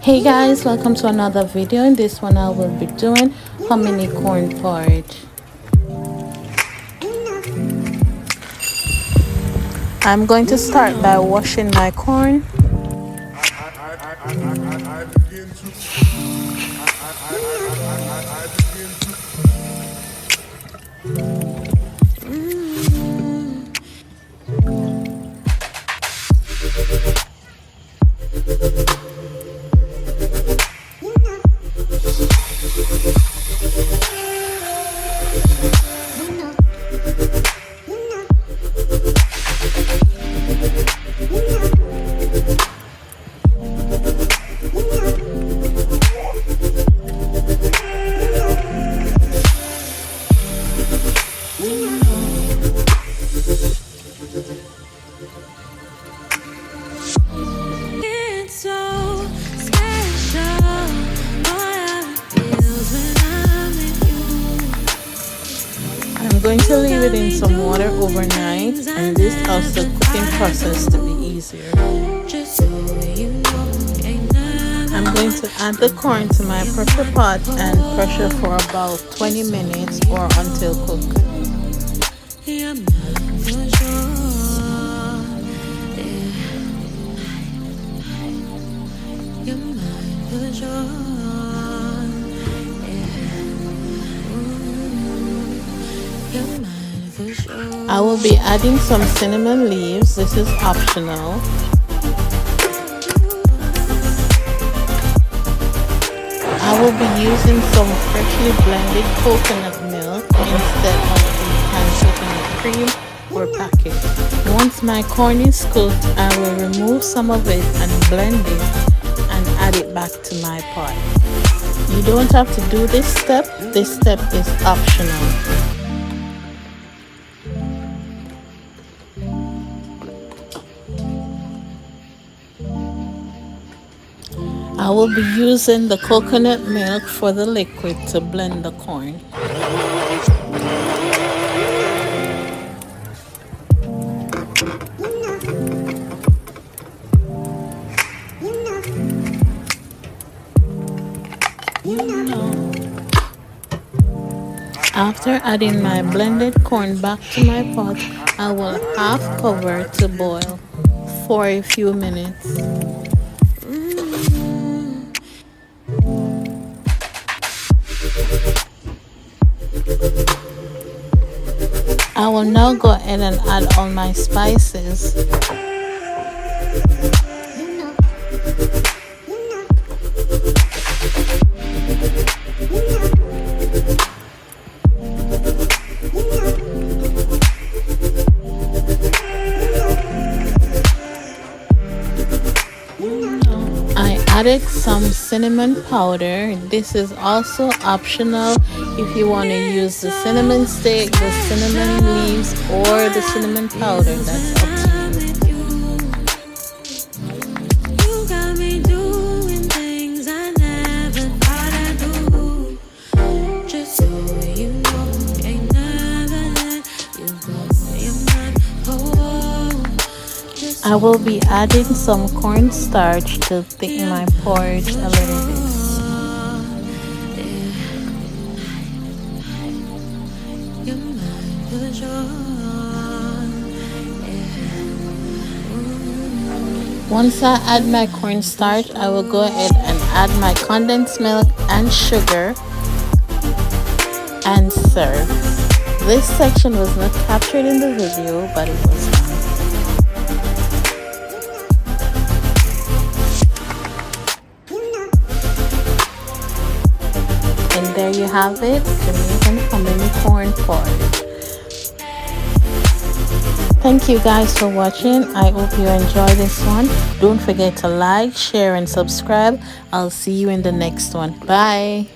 Hey guys, welcome to another video. In this one I will be doing hominy corn porridge. I'm going to start by washing my corn. I'm going to leave it in some water overnight, and this helps the cooking process to be easier. I'm going to add the corn to my pressure pot and pressure for about 20 minutes or until cooked. I will be adding some cinnamon leaves. This is optional. I will be using some freshly blended coconut milk instead of the canned coconut cream or packet. Once my corn is cooked, I will remove some of it and blend it and add it back to my pot. You don't have to do this step. This step is optional. I will be using the coconut milk for the liquid to blend the corn. After adding my blended corn back to my pot, I will half cover to boil for a few minutes. I will now go ahead and add all my spices. I added some cinnamon powder. This is also optional if you want to use the cinnamon stick, the cinnamon leaves, or the cinnamon powder. That's up to you. I will be adding some cornstarch to thicken my porridge a little bit. Once I add my cornstarch, I will go ahead and add my condensed milk and sugar and serve. This section was not captured in the video, but it was fun. And there you have it, Jamaican Hominy corn porridge. Thank you guys for watching. I hope you enjoy this one. Don't forget to like, share, and subscribe. I'll see you in the next one. Bye.